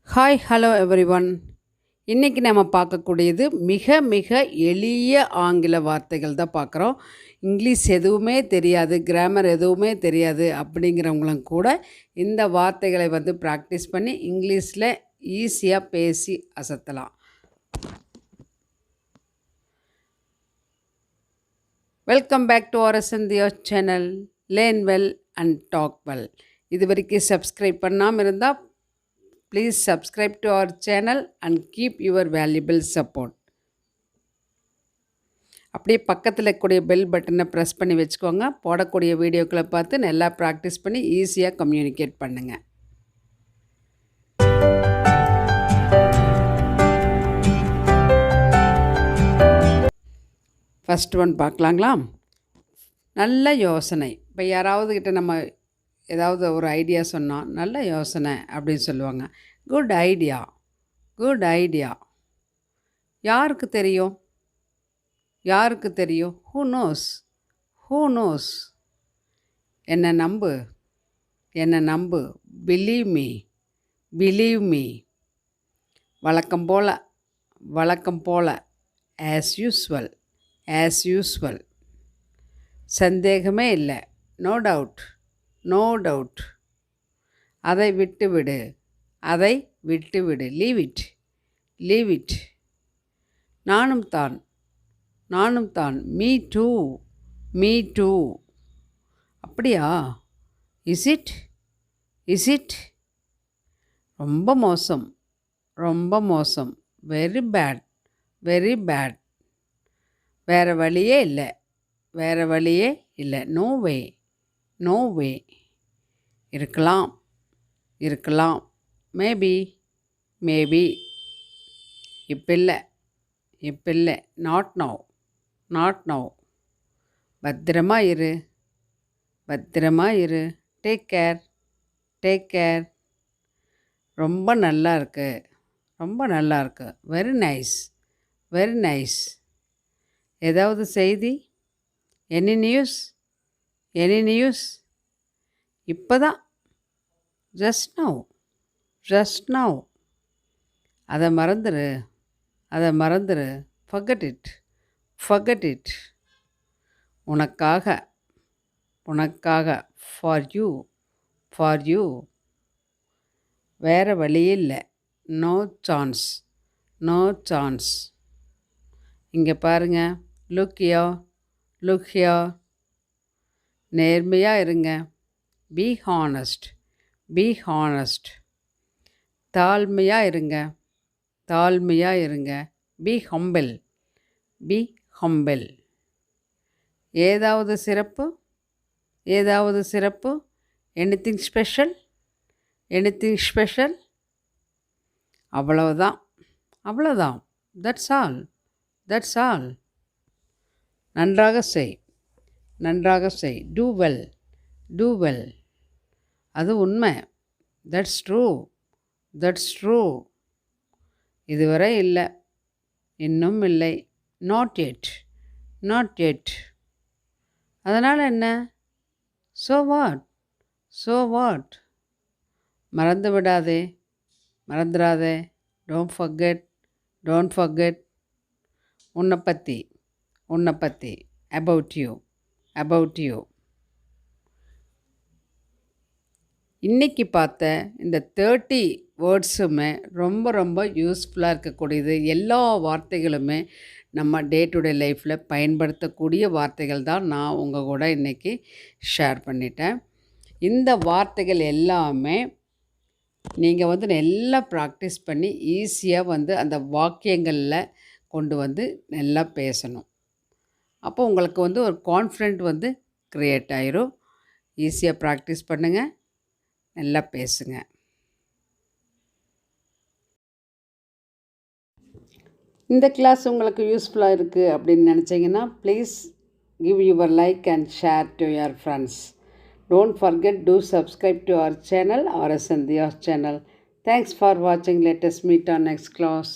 Hi hello everyone. இன்றைக்கி நம்ம பார்க்கக்கூடியது மிக மிக எளிய ஆங்கில வார்த்தைகள் தான் பார்க்குறோம். இங்கிலீஷ் எதுவுமே தெரியாது, கிராமர் எதுவுமே தெரியாது அப்படிங்கிறவங்களும் கூட இந்த வார்த்தைகளை ப்ராக்டிஸ் பண்ணி இங்கிலீஷில் ஈஸியாக பேசி அசத்தலாம். Welcome back to Rsn Dhiya channel. Learn well and talk well. இது வரைக்கும் சப்ஸ்கிரைப் பண்ணாமல் இருந்தால் please subscribe to our channel and keep your valuable support. அப்படியே பக்கத்தில் இருக்கக்கூடிய பெல் பட்டனை ப்ரெஸ் பண்ணி வச்சுக்கோங்க. போடக்கூடிய வீடியோக்களை பார்த்து நல்லா ப்ராக்டிஸ் பண்ணி ஈஸியாக கம்யூனிகேட் பண்ணுங்கள். ஃபஸ்ட் ஒன் பார்க்கலாங்களா? நல்ல யோசனை. இப்போ யாராவது கிட்ட நம்ம ஏதாவது ஒரு ஐடியா சொன்னால் நல்ல யோசனை அப்படின்னு சொல்லுவாங்க. Good idea, good idea. யாருக்கு தெரியும்? யாருக்கு தெரியும்? Who knows, who knows. என்னை நம்பு, என்னை நம்பு. Believe me, believe me. வழக்கம் போல், வழக்கம் போல். As usual, as usual. சந்தேகமே இல்லை. No doubt, no doubt. அதை விட்டுவிடு, அதை விட்டுவிடு. Leave it, leave it. நானும் தான், நானும் தான். Me too, me too. அப்படியா? Is it, is it. ரொம்ப மோசம், ரொம்ப மோசம். Very bad, very bad. வேறு வழியே இல்லை, வேறு வழியே இல்லை. No way, no way. இருக்கலாம், இருக்கலாம். Maybe, maybe. இப்பில்லை, இப்பில்லை. Not now, not now. பத்திரமா இரு, பத்திரமா இரு. Take care, take care. ரொம்ப நல்லா இருக்கு, ரொம்ப நல்லா இருக்கு. Very nice, very nice. ஏதாவது செய்தி? Any news, any news? இப்போ தான், ஜஸ்ட் நவ், ஜஸ்ட் நவ். அதை மறந்துடு, அதை மறந்துடு. Forget it, forget it. உனக்காக, உனக்காக. For you, for you. வேறு வழி இல்லை. No chance, no chance. இங்கே பாருங்கள். Look here, look here. நேர்மையாக இருங்க. Be honest, be honest. தாழ்மையாக இருங்க, தாழ்மையாக இருங்க. Be humble, be humble. ஏதாவது சிறப்பு, ஏதாவது சிறப்பு? Anything special, anything special? அவ்வளவுதான், அவ்வளோதான். That's all, that's all. நன்றாக செய், நன்றாக செய். Do well, do well. அது உண்மை. That's true, that's true. இதுவரை இல்லை, இன்னும் இல்லை. Not yet, not yet. அதனால் என்ன? So what, so what. மறந்து விடாதே, மறந்துடாதே. Don't forget, don't forget. உன்னை பற்றி, உன்னை பற்றி. About you, about you. இன்றைக்கி பார்த்த இந்த 30 வேர்ட்ஸுமே ரொம்ப ரொம்ப யூஸ்ஃபுல்லாக இருக்கக்கூடியது. எல்லா வார்த்தைகளுமே நம்ம டே டு டே லைஃப்பில் பயன்படுத்தக்கூடிய வார்த்தைகள் தான் நான் உங்கள் கூட இன்றைக்கி ஷேர் பண்ணிட்டேன். இந்த வார்த்தைகள் எல்லாமே நீங்கள் நல்லா ப்ராக்டிஸ் பண்ணி ஈஸியாக அந்த வாக்கியங்களில் கொண்டு நல்லா பேசணும். அப்போ உங்களுக்கு ஒரு கான்ஃபிடென்ட் க்ரியேட் ஆயிரும். ஈஸியாக ப்ராக்டிஸ் பண்ணுங்கள், நல்லா பேசுங்க. இந்த கிளாஸ் உங்களுக்கு யூஸ்ஃபுல்லாக இருக்குது அப்படின்னு நினச்சிங்கன்னா please give your like and share to your friends. Don't forget to subscribe to our channel Rsn Dhiya channel. Thanks for வாட்சிங். Let us meet on next class.